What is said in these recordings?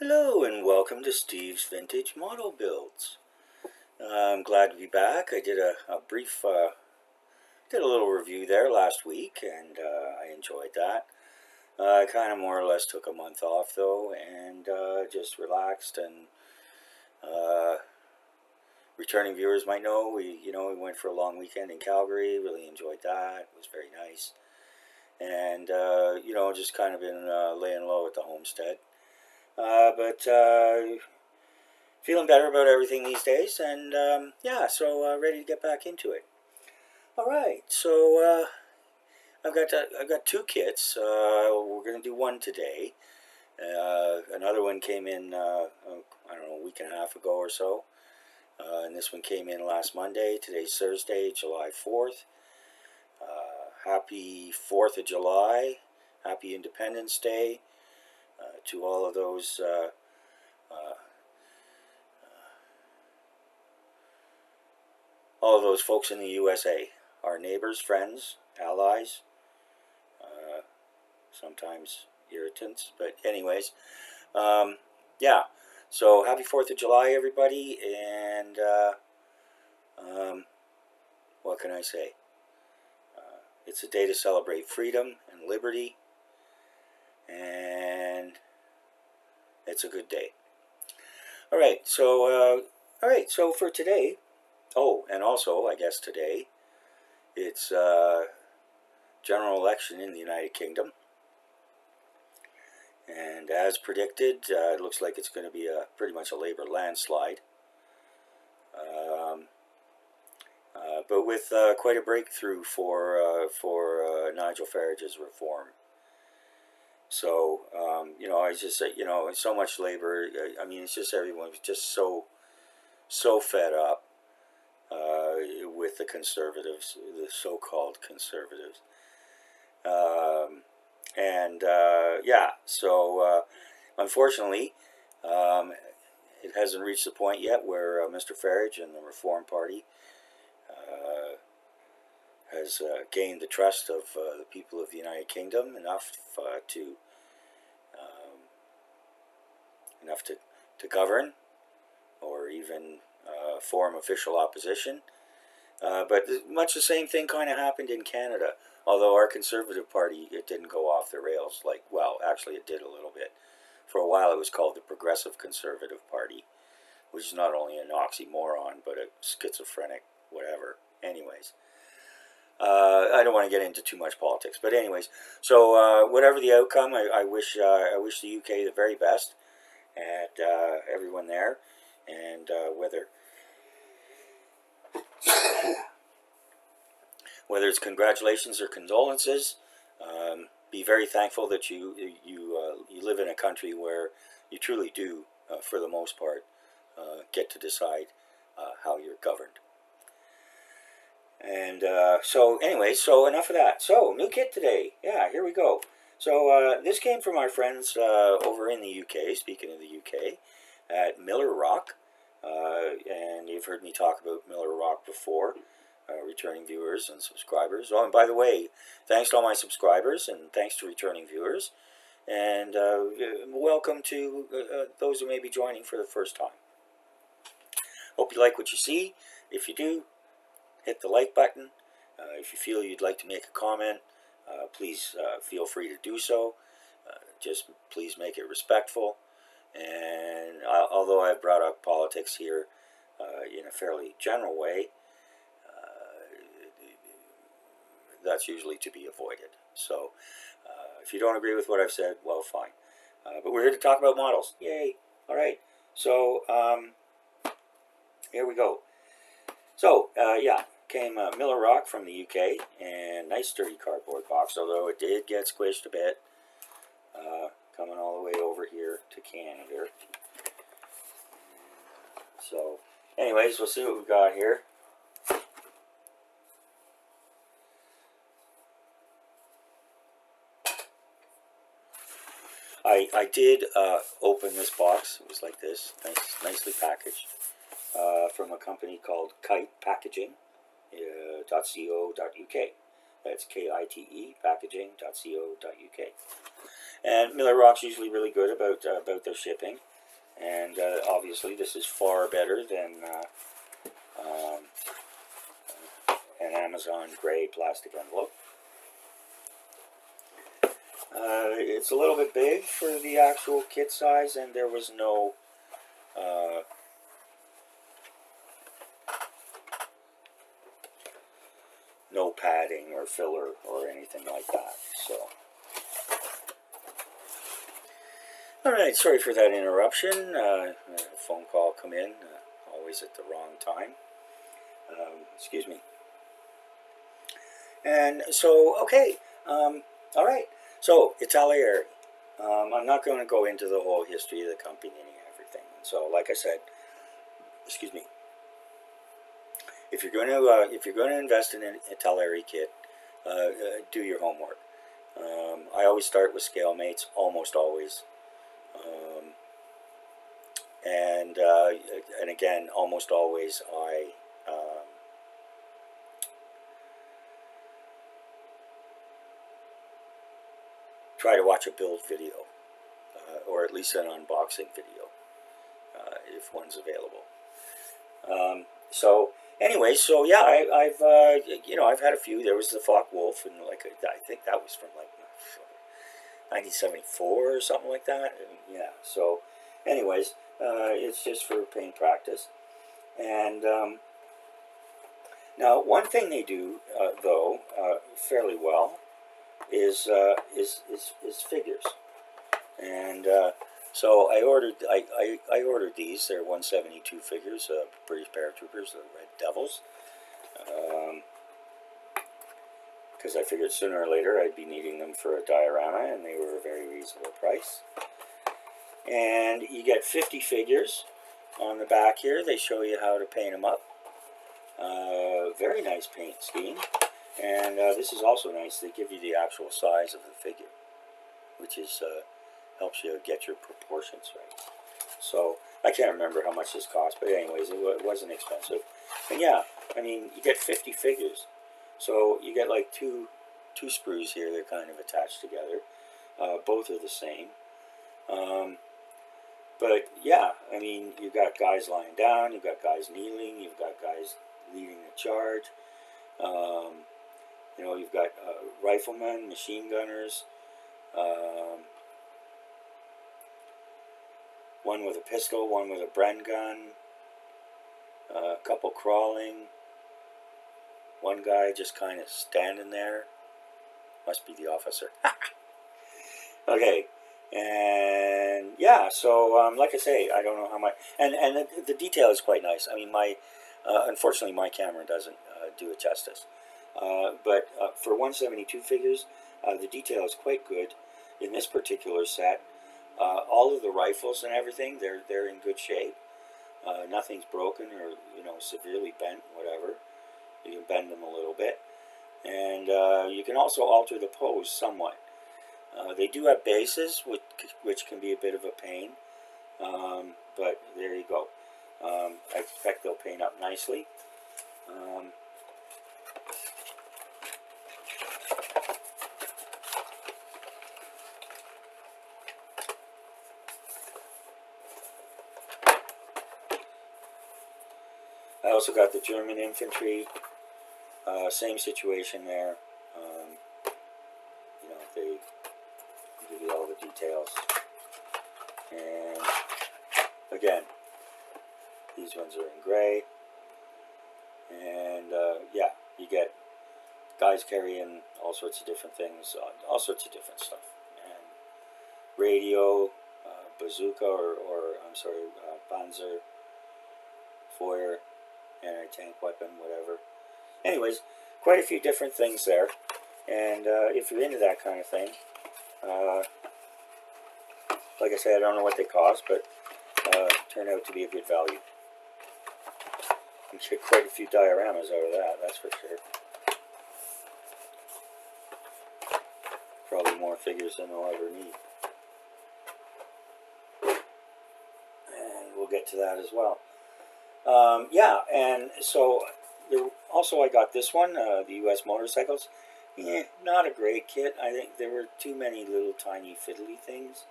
Hello and welcome to Steve's Vintage Model Builds. I'm glad to be back. I did a brief, did a little review there last week and I enjoyed that. I kind of more or less took a month off though and just relaxed and returning viewers might know we went for a long weekend in Calgary. Really enjoyed that. It was very nice. And just kind of been laying low at the homestead. But feeling better about everything these days, and so ready to get back into it. All right, so I've got two kits. We're going to do one today. Another one came in I don't know, a week and a half ago or so, and this one came in last Monday. Today's Thursday, July 4th. Happy 4th of July. Happy Independence Day to all of those. All of those folks in the USA, our neighbors, friends, allies, sometimes irritants, but anyways, yeah, so happy 4th of July, everybody, and what can I say? It's a day to celebrate freedom and liberty, and it's a good day. All right, so for today, oh, and also, I guess today, it's general election in the United Kingdom. And as predicted, it looks like it's going to be pretty much a Labour landslide. But with quite a breakthrough for Nigel Farage's reform. So, I just say, so much Labour. I mean, it's just everyone's just so fed up with the Conservatives, the so-called Conservatives. So unfortunately, it hasn't reached the point yet where Mr. Farage and the Reform Party has gained the trust of the people of the United Kingdom enough to govern or even form official opposition. But much the same thing kind of happened in Canada. Although our Conservative Party, it didn't go off the rails. Actually it did a little bit. For a while it was called the Progressive Conservative Party, which is not only an oxymoron, but a schizophrenic whatever. Anyways, I don't want to get into too much politics. But anyways, so whatever the outcome, I wish the UK the very best, and everyone there, and whether it's congratulations or condolences, be very thankful that you live in a country where you truly do, for the most part, get to decide how you're governed. And so enough of that. So, new kit today. Yeah, here we go. So this came from our friends over in the UK, speaking of the UK, at Miller Rock. And you've heard me talk about Miller Rock before. Returning viewers and subscribers. Oh, and by the way, thanks to all my subscribers and thanks to returning viewers. And welcome to those who may be joining for the first time. Hope you like what you see. If you do, hit the like button. If you feel you'd like to make a comment, please feel free to do so. Just please make it respectful. And although I've brought up politics here in a fairly general way, that's usually to be avoided. So if you don't agree with what I've said, well, fine. But we're here to talk about models. Yay! All right. So here we go. So came Miller Rock from the UK, and nice sturdy cardboard box, although it did get squished a bit coming all the way over here to Canada. So anyways, we'll see what we've got here. I did open this box. It was like this, nicely packaged, from a company called Kite Packaging, .co.uk. That's KITE packaging.co.uk. And Miller Rock's usually really good about their shipping. And obviously this is far better than an Amazon gray plastic envelope. It's a little bit big for the actual kit size, and there was no no padding or filler or anything like that. So, all right, sorry for that interruption. A phone call come in, always at the wrong time. Excuse me. And so, okay, all right. So, Italeri. I'm not going to go into the whole history of the company and everything. So, like I said, excuse me. If you're going to invest in an Italeri kit, do your homework. I always start with scale mates, almost always, and again, almost always I try to watch a build video, or at least an unboxing video, if one's available. So anyway, so yeah, I've I've had a few. There was the Flock Wolf, and I think that was from like 1974 or something like that. Yeah. So, anyways, it's just for paint practice. And now, one thing they do though fairly well is figures, and so I ordered these. They're 172 figures, British paratroopers, the Red Devils, because I figured sooner or later I'd be needing them for a diorama, and they were a very reasonable price. And you get 50 figures on the back here. They show you how to paint them up. Very nice paint scheme. And this is also nice. They give you the actual size of the figure, which is helps you get your proportions right. So I can't remember how much this cost, but anyways, it wasn't expensive. And yeah, I mean, you get 50 figures, so you get like two sprues here. They're kind of attached together. Both are the same. But yeah, I mean, you've got guys lying down, you've got guys kneeling, you've got guys leading the charge. You've got riflemen, machine gunners, one with a pistol, one with a Bren gun, a couple crawling, one guy just kind of standing there. Must be the officer. Okay, and yeah, so like I say, I don't know how much, and the detail is quite nice. I mean, unfortunately my camera doesn't do it justice. But for 172 figures, the detail is quite good in this particular set. All of the rifles and everything, they're in good shape. Nothing's broken or severely bent, whatever. You can bend them a little bit, and you can also alter the pose somewhat. They do have bases, which can be a bit of a pain, but there you go. I expect they'll paint up nicely. I also got the German infantry, same situation there. They give you all the details. And again, these ones are in gray. And yeah, you get guys carrying all sorts of different things, all sorts of different stuff. And radio, bazooka, or I'm sorry, Panzer, Feuer, anti-tank weapon, whatever. Anyways, quite a few different things there. And if you're into that kind of thing, like I said, I don't know what they cost, but turn out to be a good value. You can get quite a few dioramas out of that, that's for sure. Probably more figures than I'll ever need. And we'll get to that as well. Yeah, and so also I got this one, the U.S. motorcycles. Yeah, not a great kit. I think there were too many little tiny fiddly things.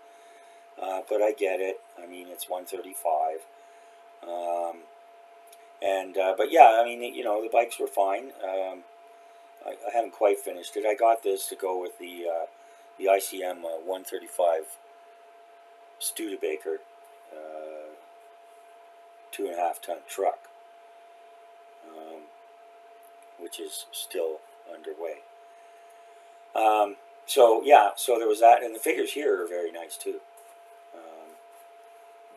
but I get it. I mean, it's 135. But yeah, I mean, you know, the bikes were fine. I haven't quite finished it. I got this to go with the ICM 135 Studebaker 2.5-ton truck, which is still underway. So yeah, so there was that, and the figures here are very nice too.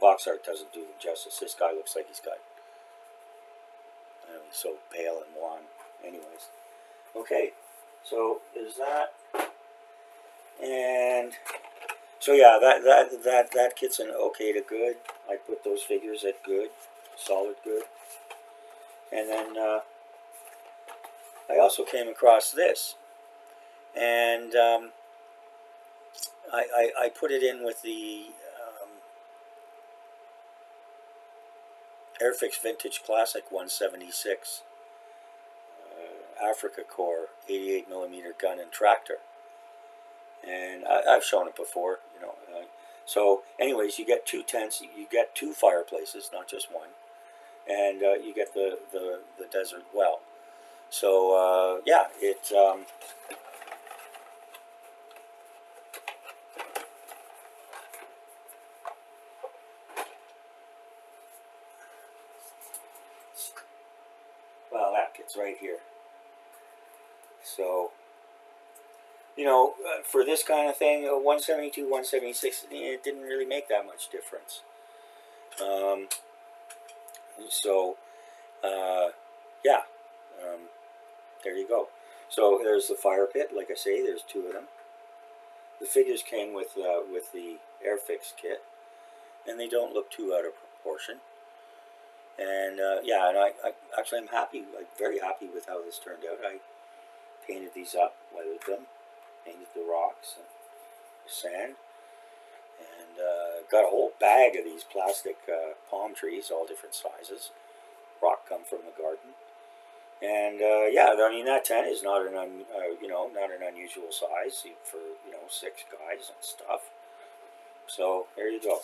Box art doesn't do them justice. This guy looks like he's got, I don't know, he's so pale and wan. Anyways, okay, so there's that, and so yeah, that kit's an okay to good. I put those figures at good, solid good, and then I also came across this, and I put it in with the Airfix Vintage Classic 176 Africa Core 88mm gun and tractor, and I've shown it before, you know. So anyways, you get 2 tents, you get 2 fireplaces, not just one, and you get the desert well. So yeah, it well, that gets right here. So, you know, for this kind of thing, 172, 176, it didn't really make that much difference. Yeah, there you go. So there's the fire pit. Like I say, there's 2 of them. The figures came with the Airfix kit, and they don't look too out of proportion. And yeah, and I actually I'm happy. I'm very happy with how this turned out. I painted these up, weathered them, painted the rocks and the sand, and got a whole bag of these plastic palm trees, all different sizes. Rock come from the garden, and yeah, I mean that tent is not an you know, not an unusual size for, you know, 6 guys and stuff. So there you go.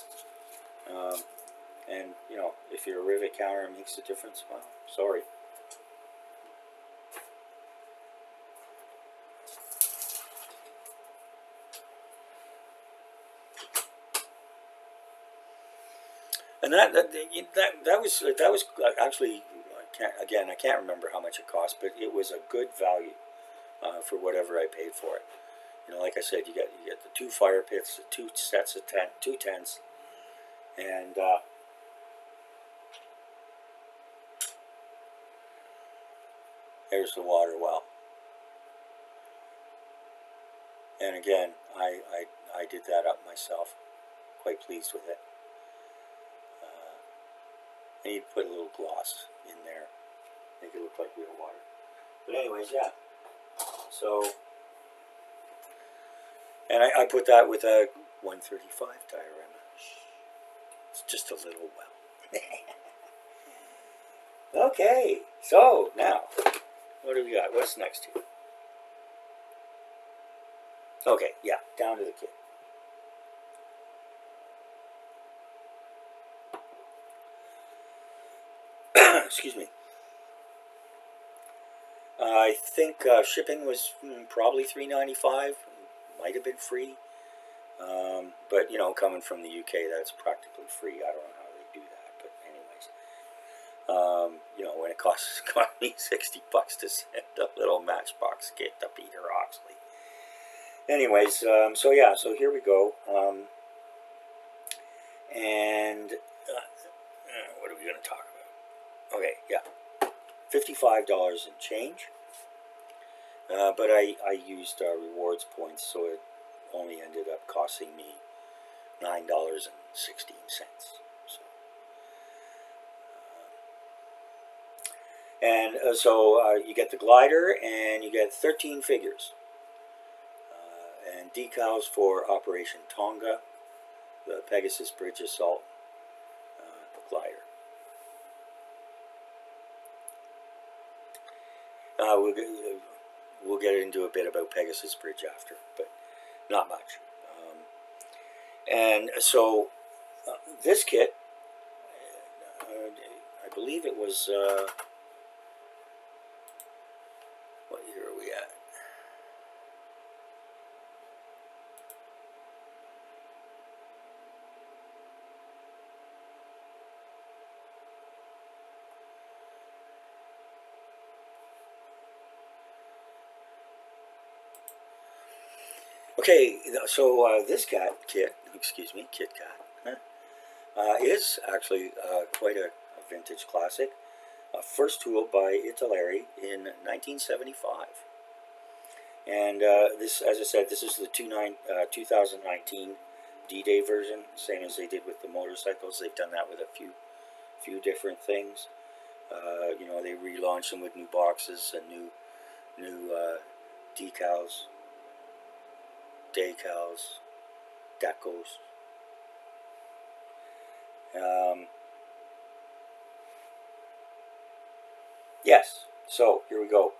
And you know, if your rivet counter makes a difference, well, sorry. And that was actually, I can't remember how much it cost, but it was a good value for whatever I paid for it. You know, like I said, you get the 2 fire pits, the 2 sets of 2 tents, and there's the water well. And again, I did that up myself. Quite pleased with it. I need to put a little gloss in there, make it look like real water. But anyways, yeah. So, and I put that with a 135 diorama. It's just a little well. Okay, so now, what do we got? What's next here? Okay, yeah, down to the kit. Excuse me. I think shipping was probably $3.95. Might have been free, but you know, coming from the UK, that's practically free. I don't know how they do that, but anyways, you know, when it cost me $60 to send a little Matchbox kit to Peter Oxley. Anyways, so yeah, so here we go, and what are we going to talk about? Okay, yeah, $55 and change, but I used rewards points, so it only ended up costing me $9.16. So, you get the glider, and you get 13 figures, and decals for Operation Tonga, the Pegasus Bridge Assault glider. We'll get into a bit about Pegasus Bridge after, but not much. And so this kit, I believe it was, what year are we at? Okay, so this kit, is actually quite a vintage classic. First tool by Italeri in 1975. And this, as I said, this is the 2019 D-Day version, same as they did with the motorcycles. They've done that with a few different things. You know, they relaunched them with new boxes and new decals, decals. Yes, so here we go.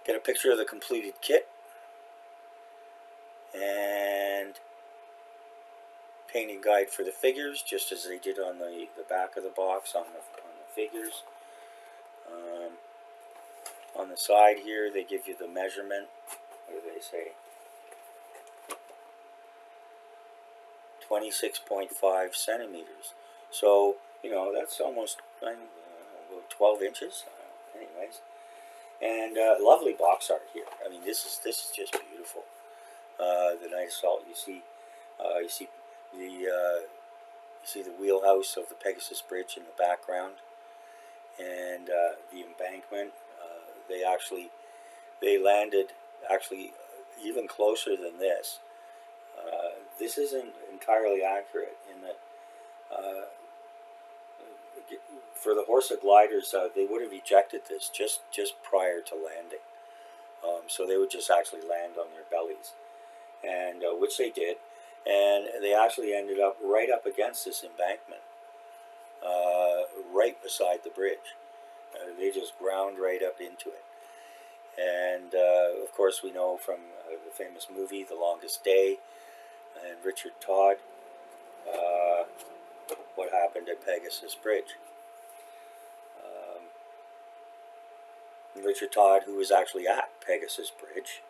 Get a picture of the completed kit and painting guide for the figures, just as they did on the back of the box on the figures. On the side here, they give you the measurement. What do they say? 26.5 centimeters. So, you know, that's almost 12 inches. Anyways. And lovely box art here. I mean, this is just beautiful. The night assault. You see the wheelhouse of the Pegasus Bridge in the background, and the embankment. They landed actually even closer than this. This isn't entirely accurate in that for the Horsa gliders, they would have ejected this just prior to landing. So they would just actually land on their bellies, and which they did, and they actually ended up right up against this embankment, right beside the bridge. They just ground right up into it. And of course, we know from the famous movie The Longest Day and Richard Todd what happened at Pegasus Bridge. Richard Todd, who was actually at Pegasus Bridge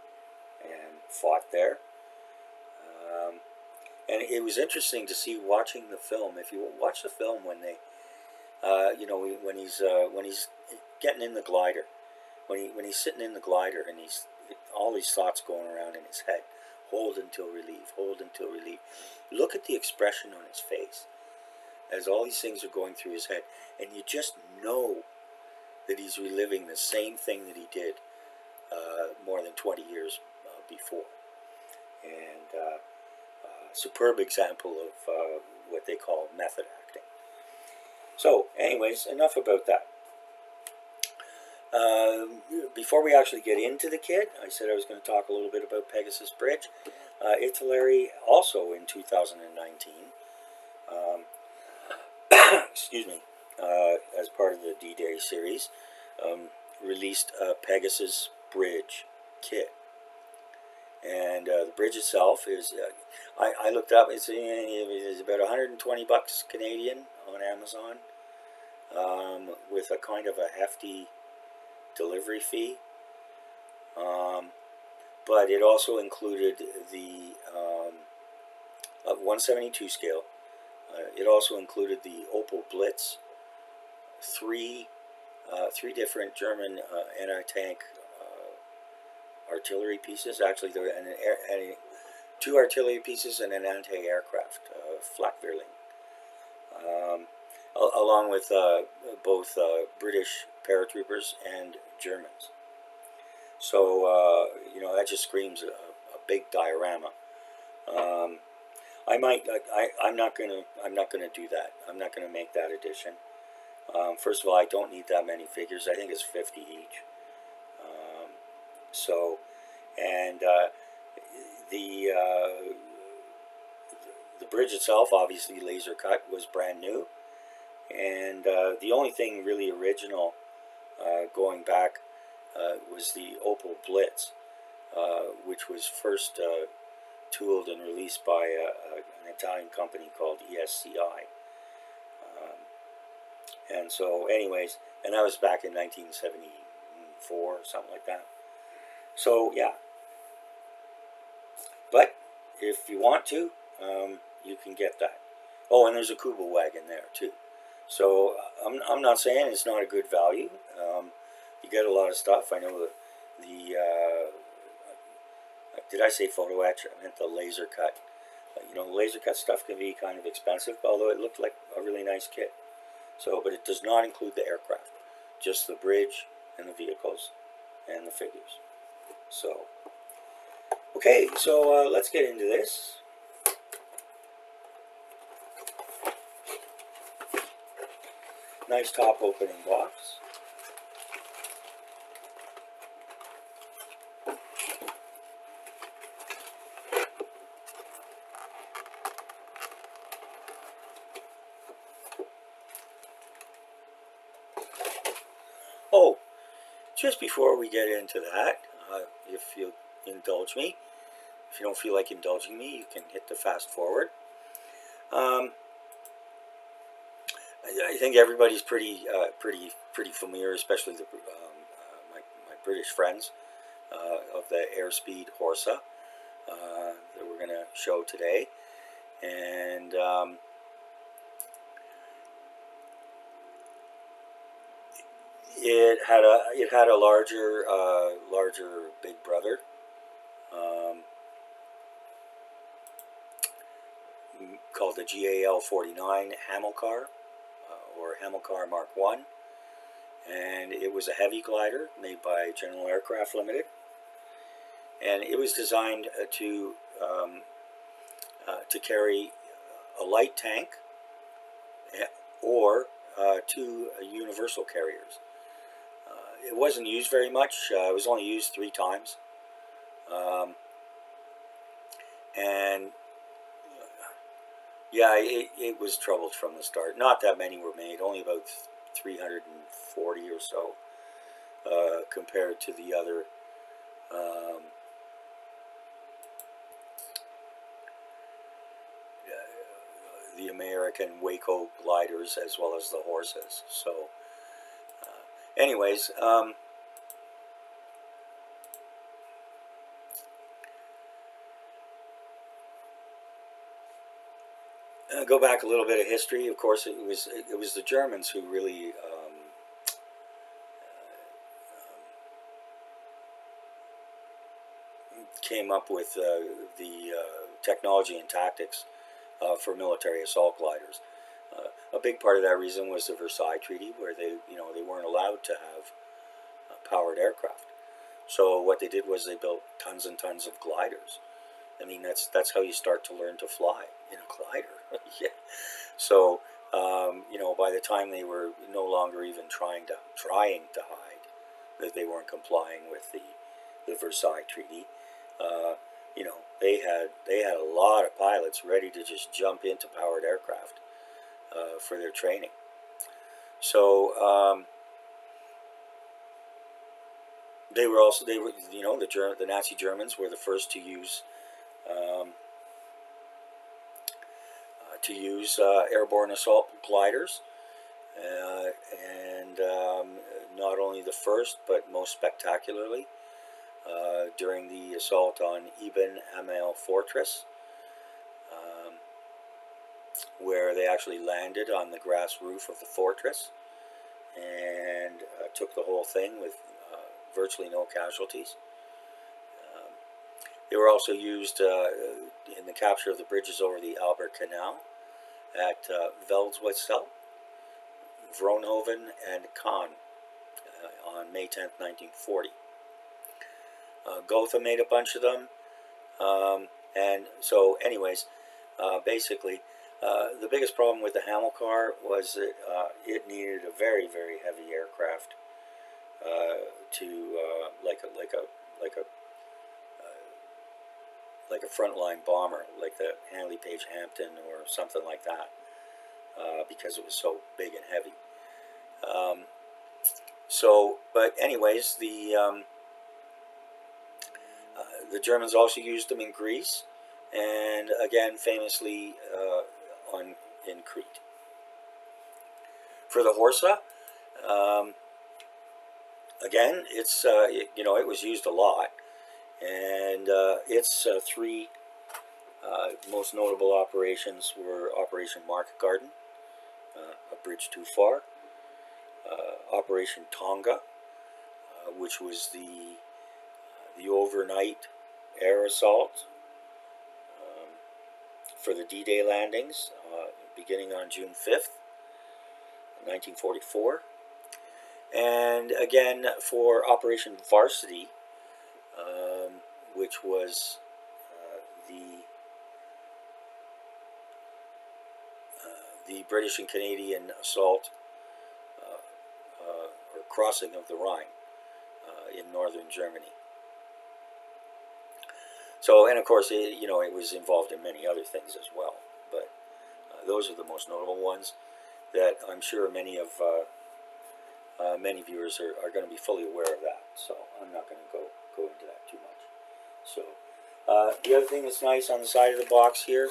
and fought there. And it was interesting to see watching the film. If you watch the film when they, you know, when he's getting in the glider, when he's sitting in the glider and he's all these thoughts going around in his head, hold until relief, hold until relief. Look at the expression on his face as all these things are going through his head, and you just know that he's reliving the same thing that he did more than 20 years before. And superb example of what they call method acting. So, anyways, enough about that. Before we actually get into the kit, I said I was going to talk a little bit about Pegasus Bridge. Italeri also in 2019, excuse me, as part of the D-Day series, released a Pegasus Bridge kit. And the bridge itself is, I looked up, it's about 120 bucks Canadian on Amazon, with a kind of a hefty delivery fee. But it also included the 172 scale. It also included the Opel Blitz, three different German anti-tank artillery pieces. Actually, there were two artillery pieces and an anti-aircraft Flakvierling, along with both British paratroopers and Germans. So you know, that just screams a big diorama. I'm not gonna do that. I'm not gonna make that edition. First of all, I don't need that many figures. I think it's 50 each. So, and the bridge itself, obviously laser cut, was brand new, and the only thing really original going back, was the Opel Blitz, which was first tooled and released by an Italian company called ESCI. And so, anyways, and that was back in 1974 or something like that. So, yeah. But if you want to, you can get that. Oh, and there's a Kuba wagon there too. So I'm not saying it's not a good value. You get a lot of stuff. I know the did I say photo etch? I meant the laser cut. You know, laser cut stuff can be kind of expensive, although it looked like a really nice kit. So, but it does not include the aircraft, just the bridge and the vehicles and the figures. So, okay, so let's get into this. Nice top opening box. Oh, just before we get into that, if you indulge me, if you don't feel like indulging me, you can hit the fast forward. I think everybody's pretty familiar, especially the my British friends, of the Airspeed Horsa that we're going to show today, and it had a larger Big Brother, called the GAL-49 Hamilcar, or Hamilcar Mark I, and it was a heavy glider made by General Aircraft Limited, and it was designed to carry a light tank or two universal carriers. It wasn't used very much. It was only used 3 times, and yeah, it was troubled from the start. Not that many were made, only about 340 or so, compared to the other the American Waco gliders, as well as the Horsas. So, anyways, go back a little bit of history. Of course, it was the Germans who really came up with the technology and tactics for military assault gliders. A big part of that reason was the Versailles Treaty, where they weren't allowed to have powered aircraft. So what they did was they built tons and tons of gliders. I mean, that's how you start to learn to fly, in a glider. Yeah. So by the time they were no longer even trying to hide that they weren't complying with the Versailles Treaty, they had a lot of pilots ready to just jump into powered aircraft for their training. So the Nazi Germans were the first to use airborne assault gliders, and not only the first, but most spectacularly during the assault on Ibn Amel Fortress, where they actually landed on the grass roof of the fortress and took the whole thing with virtually no casualties. They were also used in the capture of the bridges over the Albert Canal at Veldwitzel, Vroonhoven, and Caen on May 10th, 1940. Gotha made a bunch of them, and so anyways, basically, the biggest problem with the Hamilcar was that it needed a very, very heavy aircraft to like a frontline bomber, like the Handley Page Hampton or something like that, because it was so big and heavy. but anyways, the Germans also used them in Greece, and again famously in Crete. For the Horsa, again, it's it was used a lot, and its three most notable operations were Operation Market Garden, A Bridge Too Far, Operation Tonga, which was the overnight air assault for the D-Day landings, beginning on June 5th, 1944. And again for Operation Varsity, which was the British and Canadian assault or crossing of the Rhine in northern Germany. So, and of course, it was involved in many other things as well. But those are the most notable ones that I'm sure many viewers are going to be fully aware of that. So I'm not going to go into that too much. So the other thing that's nice on the side of the box here,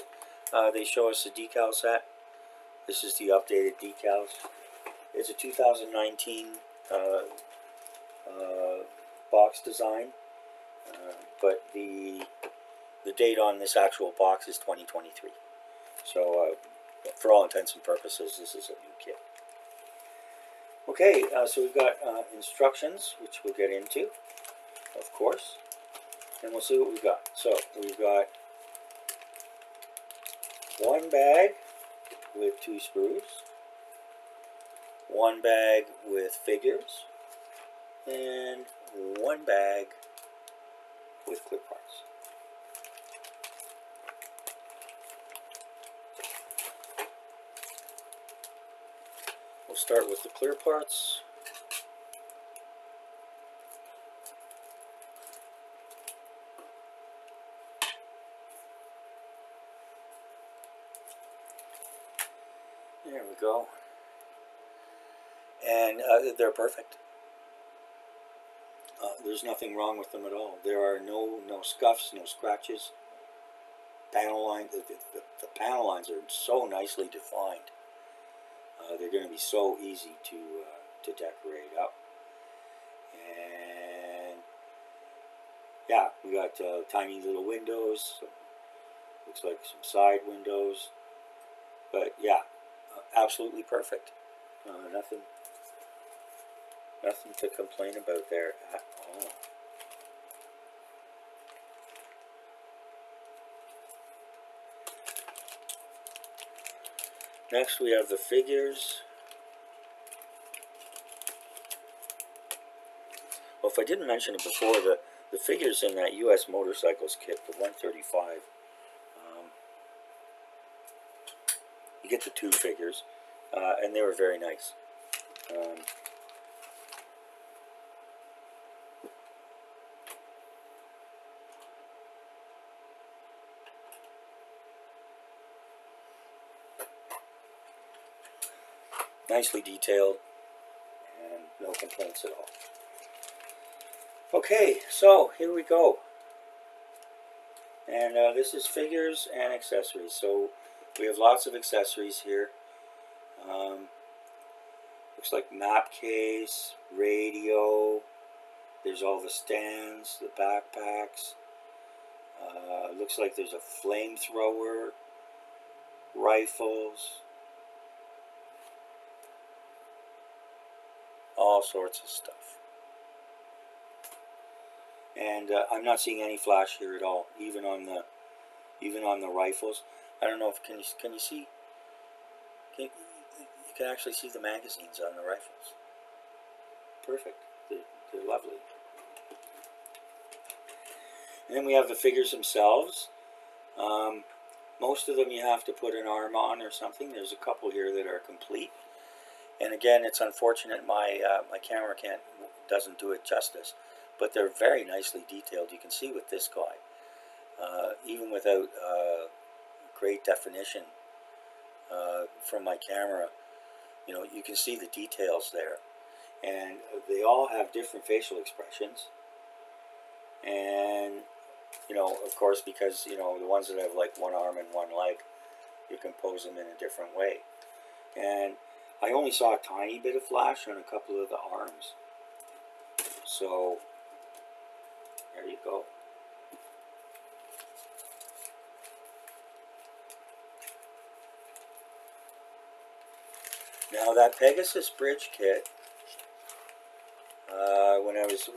they show us the decal set. This is the updated decals. It's a 2019 box design, but the date on this actual box is 2023. So for all intents and purposes, this is a new kit. Okay, so we've got instructions, which we'll get into, of course, and we'll see what we've got. So we've got one bag with 2 screws, one bag with figures, and one bag with clip parts. We'll start with the clear parts. There we go. And they're perfect. There's nothing wrong with them at all. There are no scuffs, no scratches. Panel line, the panel lines are so nicely defined. They're going to be so easy to decorate up. And yeah, we got tiny little windows. Looks like some side windows. But yeah, absolutely perfect. Nothing to complain about there at all. Next we have the figures. Well, if I didn't mention it before, the figures in that U.S. Motorcycles kit, the 135, you get the 2 figures, and they were very nice. Nicely detailed, and no complaints at all. Okay, so here we go. And this is figures and accessories. So we have lots of accessories here. Looks like map case, radio. There's all the stands, the backpacks. Looks like there's a flamethrower, rifles. All sorts of stuff. And I'm not seeing any flash here at all, even on the rifles. I don't know if can you see? You can actually see the magazines on the rifles. Perfect. They're lovely. And then we have the figures themselves. Most of them you have to put an arm on or something. There's a couple here that are complete. And again, it's unfortunate my camera doesn't do it justice, but they're very nicely detailed. You can see with this guy, even without great definition from my camera, you can see the details there. and they all have different facial expressions. And you know, of course, because you know the ones that have like one arm and one leg, you can pose them in a different way. And I only saw a tiny bit of flash on a couple of the arms. So there you go. Now that Pegasus Bridge kit, when I was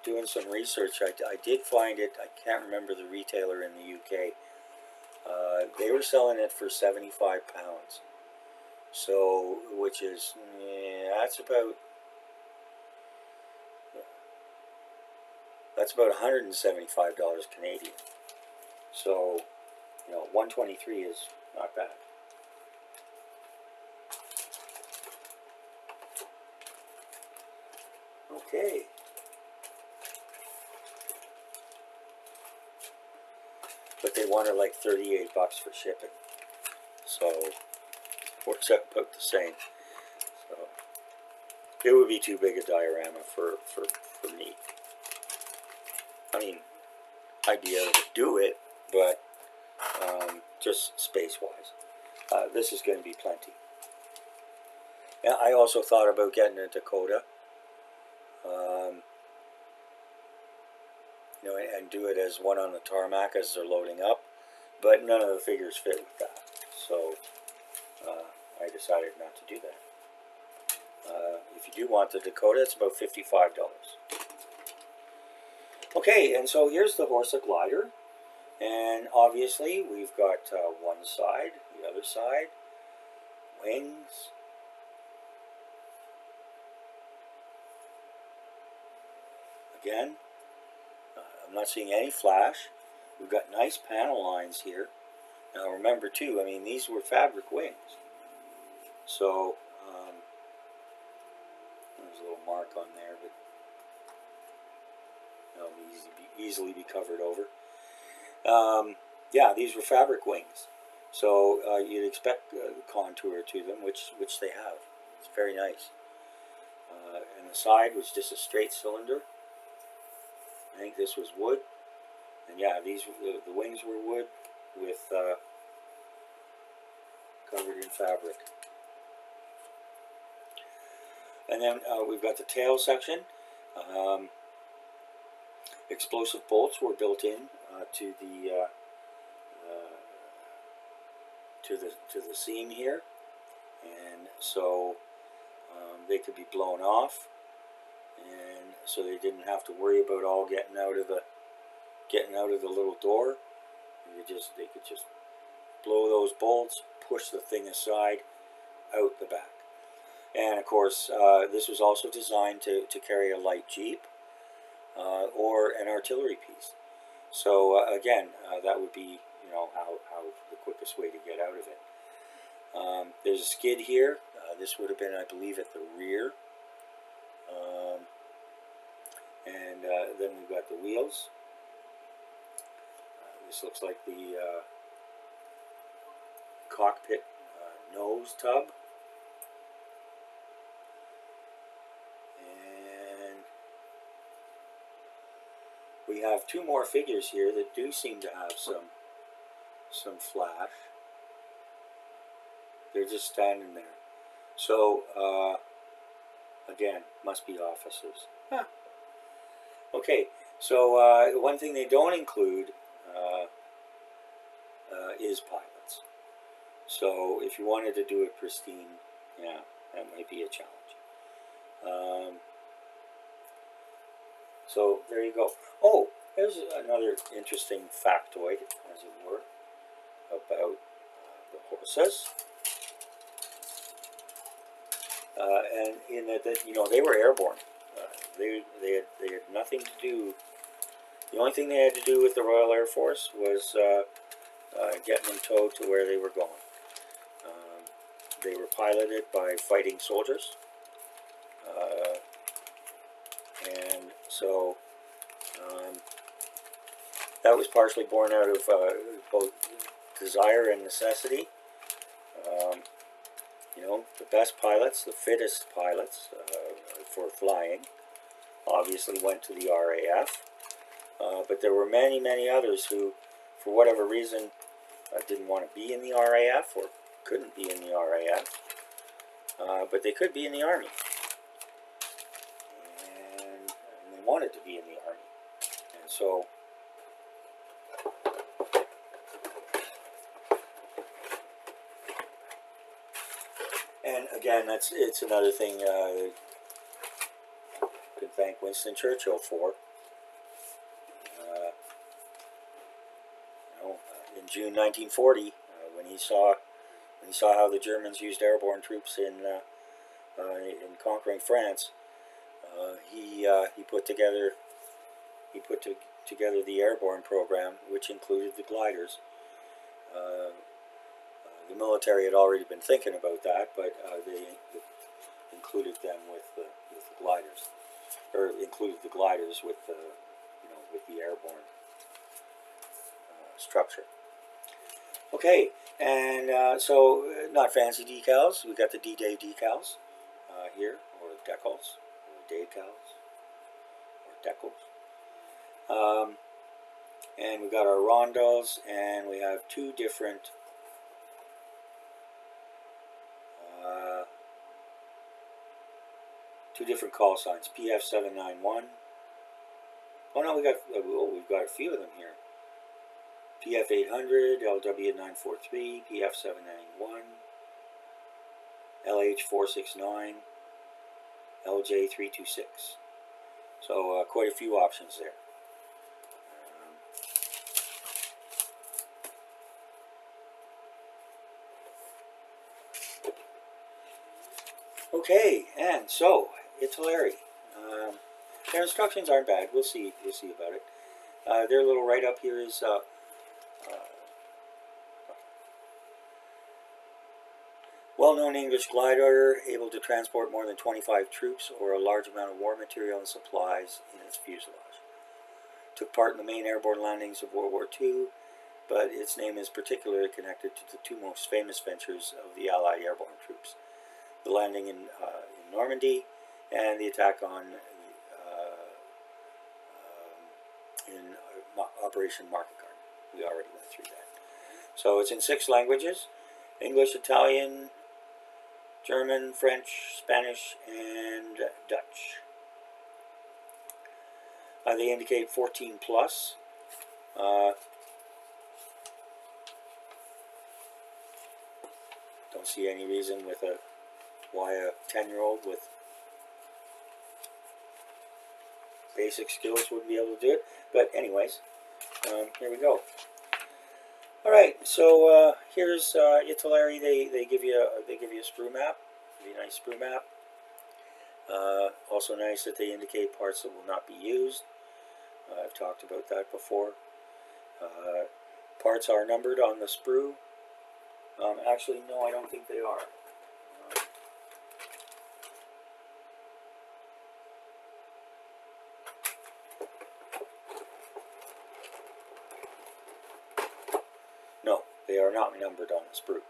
doing some research, I did find it. I can't remember the retailer in the UK. They were selling it for £75. So, which is, that's about $175 Canadian. So, you know, 123 is not bad. Okay. But they wanted like $38 for shipping. So, works out about the same. So, it would be too big a diorama for me. I mean, I'd be able to do it, but just space-wise. This is going to be plenty. And I also thought about getting a Dakota. You know, and do it as one on the tarmac as they're loading up, but none of the figures fit with that, so I decided not to do that. If you do want the Dakota, it's about $55. Okay, and so here's the Horsa glider, and obviously we've got one side, the other side, wings. Again, I'm not seeing any flash. We've got nice panel lines here. Now remember too, I mean, these were fabric wings. So, there's a little mark on there, but that'll easily be covered over. Yeah, these were fabric wings. So you'd expect contour to them, which they have. It's very nice. And the side was just a straight cylinder. I think this was wood, and yeah, these the wings were wood with covered in fabric. And then we've got the tail section. Explosive bolts were built in to the seam here, and so they could be blown off. And so they didn't have to worry about all getting out of the little door. They could just blow those bolts, push the thing aside, out the back. And of course, this was also designed to carry a light jeep or an artillery piece. So again, that would be, you know, how the quickest way to get out of it. There's a skid here. This would have been, I believe, at the rear. And then we've got the wheels. This looks like the cockpit nose tub. And we have two more figures here that do seem to have some flash. They're just standing there. So, again, must be officers. Huh. Okay, so one thing they don't include is pilots. So if you wanted to do it pristine, yeah, that might be a challenge. So there you go. Oh, there's another interesting factoid, as it were, about the Horsas. And in that, you know, they were airborne. They had nothing to do. The only thing they had to do with the Royal Air Force was getting them towed to where they were going. They were piloted by fighting soldiers, and so that was partially born out of both desire and necessity. You know, the best pilots, the fittest pilots, for flying obviously went to the RAF, but there were many, many others who, for whatever reason, didn't want to be in the RAF or couldn't be in the RAF, but they could be in the Army, and they wanted to be in the Army, and so and again, it's another thing you can thank Winston Churchill for. In June 1940, when he saw how the Germans used airborne troops in conquering France, he put together the airborne program, which included the gliders. The military had already been thinking about that, but they included them with the gliders, or included the gliders with the with the airborne structure. Okay, and so not fancy decals. We got the D-Day decals here, or decals, or decals, or decals. And we got our rondels, and we have two different call signs. PF791. Oh no, we've got a few of them here. PF800, LW943, PF791, LH469, LJ326. So quite a few options there. Okay, and so Italeri. Their instructions aren't bad. We'll see about it. Their little write-up here is well-known English glider, able to transport more than 25 troops or a large amount of war material and supplies in its fuselage. Took part in the main airborne landings of World War II, but its name is particularly connected to the two most famous ventures of the Allied airborne troops: the landing in Normandy and the attack on in Operation Market Garden. We already went through that. So it's in 6 languages: English, Italian, German, French, Spanish, and Dutch. They indicate 14 plus. Don't see any reason why a 10-year-old with basic skills wouldn't be able to do it. But anyways, here we go. All right, so here's Italeri. They give you a sprue map, a nice sprue map. Also nice that they indicate parts that will not be used. I've talked about that before. Parts are numbered on the sprue. Actually, no, I don't think they are. No, they are not numbered on the sprue.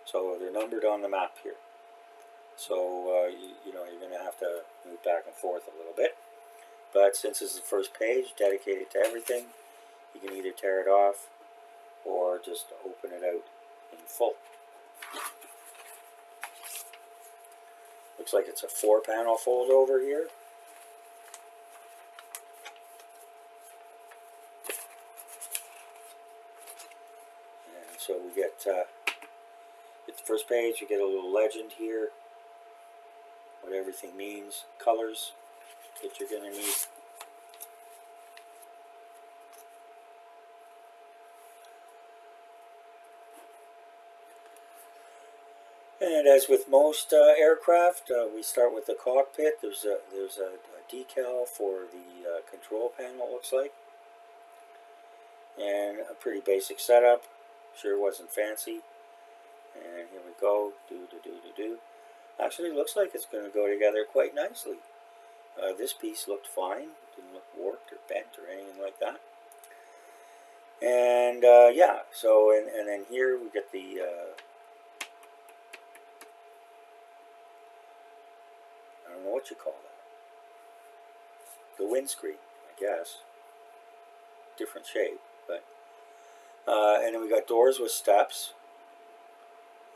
So they're numbered on the map here. So you're going to have to move back and forth a little bit. But since this is the first page dedicated to everything, you can either tear it off or just open it out in full. Looks like it's a 4-panel fold over here. And so we get the first page, you get a little legend here, what everything means, colors that you're going to need. And as with most aircraft, we start with the cockpit. There's a decal for the control panel, it looks like, and a pretty basic setup. Sure wasn't fancy. And here we go. Do. Actually, it looks like it's going to go together quite nicely. This piece looked fine. Didn't look warped or bent or anything like that. And yeah, so and then here we get the I don't know what you call that. windscreen, I guess. Different shape, but and then we got doors with steps,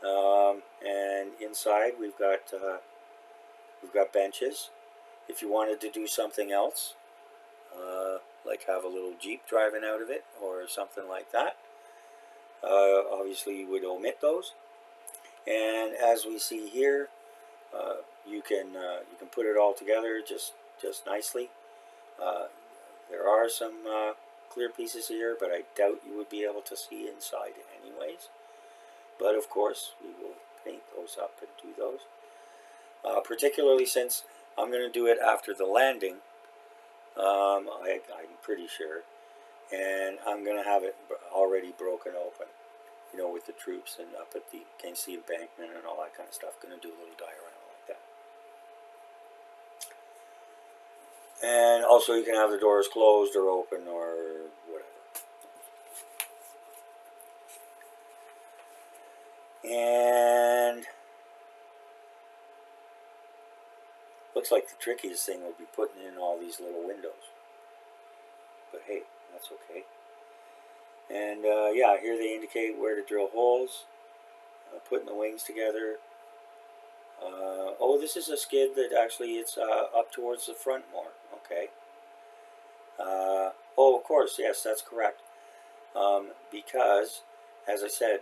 and inside we've got benches. If you wanted to do something else, like have a little Jeep driving out of it or something like that, obviously you would omit those. And as we see here, you can put it all together just nicely. There are some clear pieces here, but I doubt you would be able to see inside anyways. But of course, we will paint those up and do those. Particularly since I'm going to do it after the landing, I'm pretty sure, and I'm going to have it already broken open, you know, with the troops and up at against the embankment and all that kind of stuff. Going to do a little diorama like that. And also you can have the doors closed or open or whatever. And looks like the trickiest thing will be putting in all these little windows. But hey, that's okay. And yeah, here they indicate where to drill holes, putting the wings together. Oh, this is a skid that actually it's up towards the front more. Okay. Oh, of course, yes, that's correct. Because, as I said,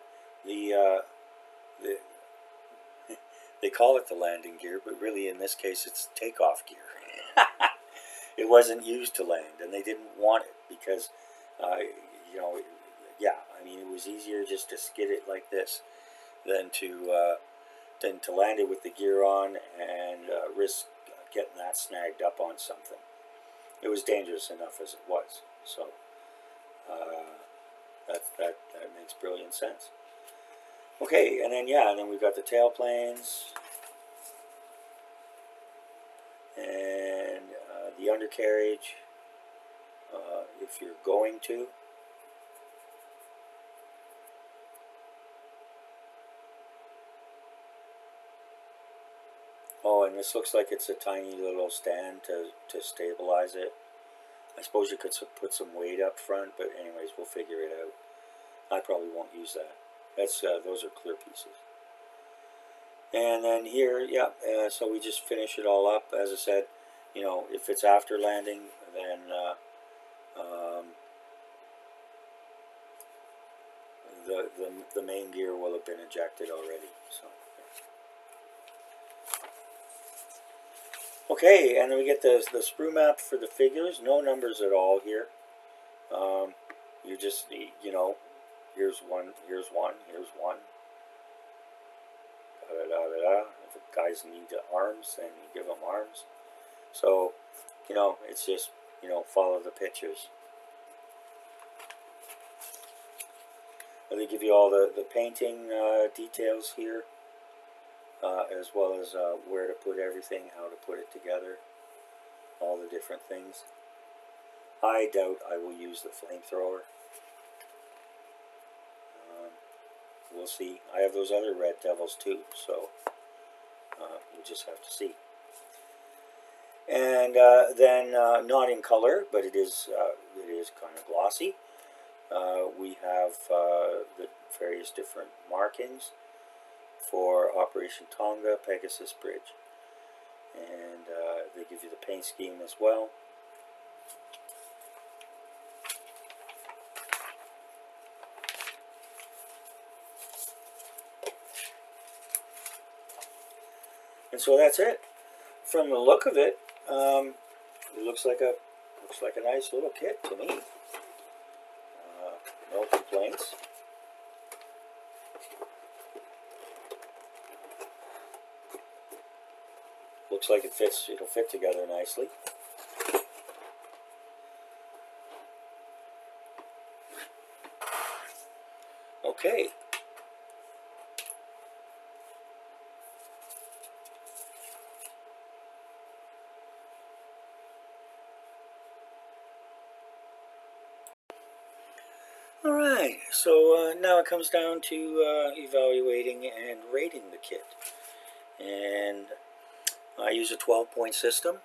they call it the landing gear, but really in this case it's takeoff gear. It wasn't used to land, and they didn't want it because, you know, yeah, I mean, it was easier just to skid it like this than to land it with the gear on and risk getting that snagged up on something. It was dangerous enough as it was, so that makes brilliant sense. Okay, and then yeah, and then we've got the tailplanes and the undercarriage, if you're going to. Oh, and this looks like it's a tiny little stand to stabilize it. I suppose you could put some weight up front, but anyways, we'll figure it out. I probably won't use that. That's those are clear pieces. And then here, yeah, so we just finish it all up. As I said, you know, if it's after landing, then the main gear will have been ejected already. So. Okay, and then we get the sprue map for the figures. No numbers at all here. You just, you know, here's one, here's one, here's one. Da da da da da. If the guys need arms, then you give them arms. So, you know, it's just, you know, follow the pictures. And they give you all the painting details here. As well as where to put everything, how to put it together, all the different things. I doubt I will use the flamethrower. We'll see. I have those other red devils too, so we'll just have to see. And then, not in color, but it is kind of glossy. We have the various different markings for Operation Tonga, Pegasus Bridge. And they give you the paint scheme as well. And so that's it. From the look of it, it looks like a nice little kit to me. No complaints. Looks like it'll fit together nicely. Okay. Alright, so now it comes down to evaluating and rating the kit. And I use a 12-point system,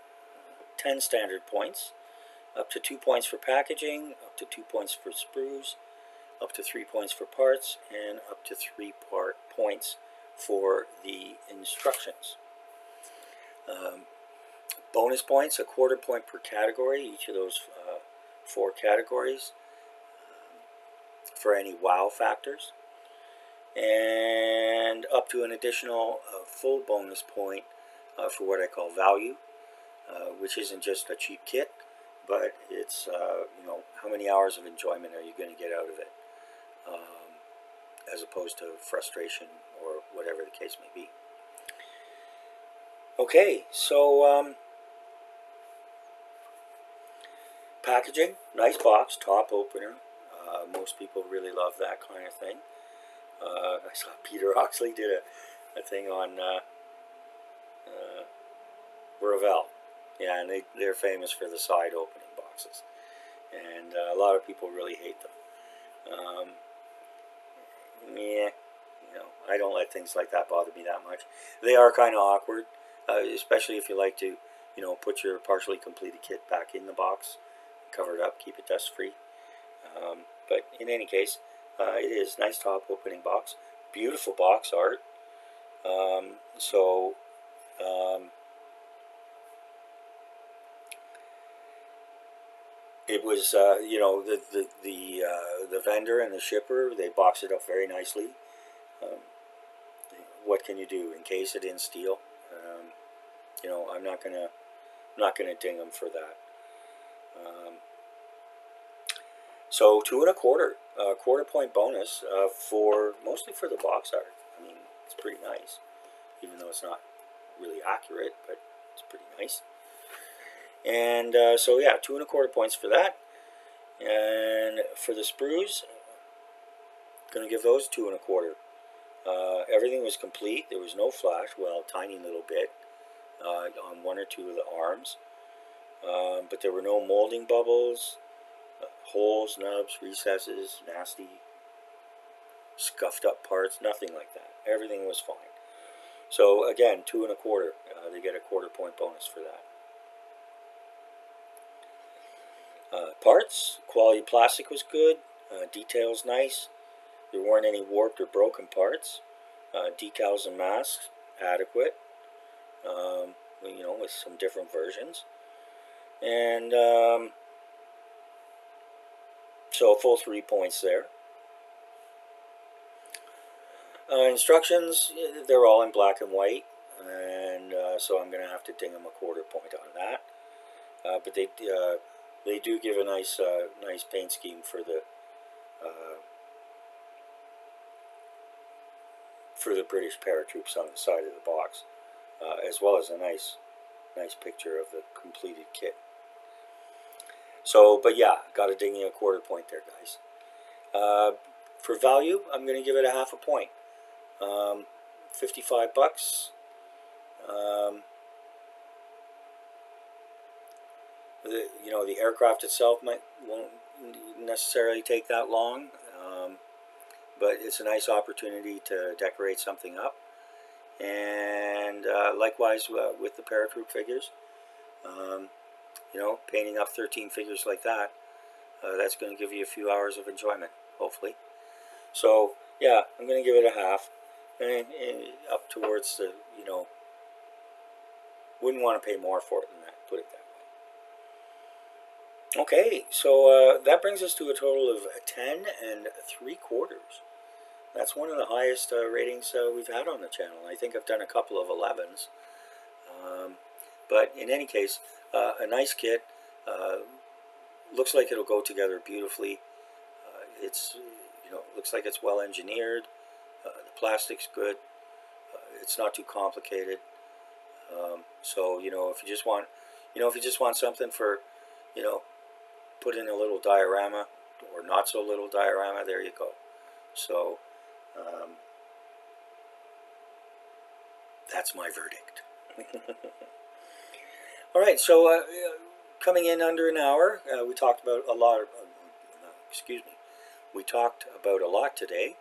10 standard points, up to 2 points for packaging, up to 2 points for sprues, up to 3 points for parts, and up to 3 points for the instructions. Bonus points, a quarter point per category, each of those 4 categories, for any wow factors, and up to an additional full bonus point for what I call value, which isn't just a cheap kit, but it's how many hours of enjoyment are you going to get out of it, as opposed to frustration or whatever the case may be. Okay, so packaging, nice box, top opener. Most people really love that kind of thing. I saw Peter Oxley did a thing on Ravel. Yeah, and they're famous for the side opening boxes. And a lot of people really hate them. Yeah, I don't let things like that bother me that much. They are kind of awkward, especially if you like to, put your partially completed kit back in the box, cover it up, keep it dust free. But in any case, it is nice top opening box, beautiful box art. It was, the vendor and the shipper, they boxed it up very nicely. What can you do? Encase it in steel. I'm not gonna ding them for that. So 2 1/4, quarter point bonus mostly for the box art. I mean, it's pretty nice, even though it's not really accurate, but it's pretty nice. And so yeah, 2 1/4 points for that. And for the sprues, gonna give those 2 1/4. Everything was complete. There was no flash. Well, tiny little bit on 1 or 2 of the arms, but there were no molding bubbles, holes, nubs, recesses, nasty, scuffed up parts, nothing like that. Everything was fine. So again, 2 1/4. They get a quarter point bonus for that. Parts, quality plastic was good. Details nice. There weren't any warped or broken parts. Decals and masks adequate. With some different versions. And so full 3 points there. Instructions, they're all in black and white, and so I'm going to have to ding them a quarter point on that. But they do give a nice paint scheme for the British paratroops on the side of the box, as well as a nice picture of the completed kit. So, but yeah, got to ding you a quarter point there, guys. For value, I'm going to give it a half a point. $55. The aircraft itself won't necessarily take that long, but it's a nice opportunity to decorate something up. And likewise with the paratroop figures, painting up 13 figures like that, that's going to give you a few hours of enjoyment, hopefully. So yeah, I'm going to give it a half, and up towards the, wouldn't want to pay more for it than that, put it that way. Okay, so that brings us to a total of 10 3/4. That's one of the highest ratings we've had on the channel. I think I've done a couple of 11s. But in any case, a nice kit. Looks like it'll go together beautifully. It's looks like it's well engineered. The plastic's good. It's not too complicated. So if you just want something for, put in a little diorama or not so little diorama, there you go. So that's my verdict. All right, so coming in under an hour, we talked about a lot. We talked about a lot today,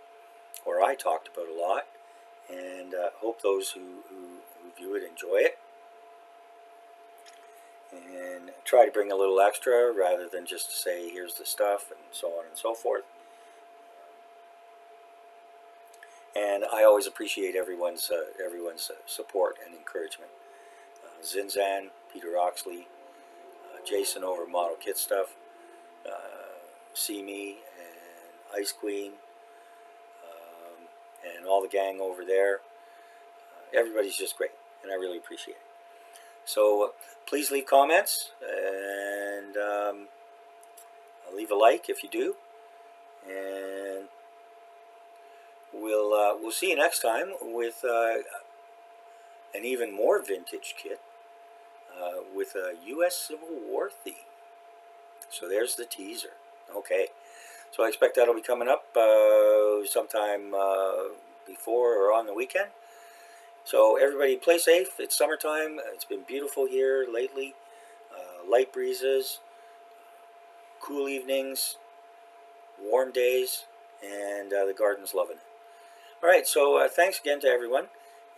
or I talked about a lot, and hope those who view it enjoy it. and try to bring a little extra rather than just say here's the stuff and so on and so forth. And I always appreciate everyone's support and encouragement. Zinzan, Peter Oxley, Jason over Model Kit Stuff, See Me, and Ice Queen, and all the gang over there. Everybody's just great, and I really appreciate it. So please leave comments, and leave a like if you do, and we'll see you next time with an even more vintage kit with a U.S. Civil War theme. So there's the teaser. Okay, so I expect that'll be coming up sometime before or on the weekend. So everybody play safe. It's summertime. It's been beautiful here lately. Light breezes, cool evenings, warm days, and the garden's loving it. All right, so thanks again to everyone,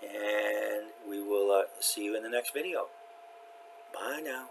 and we will see you in the next video. Bye now.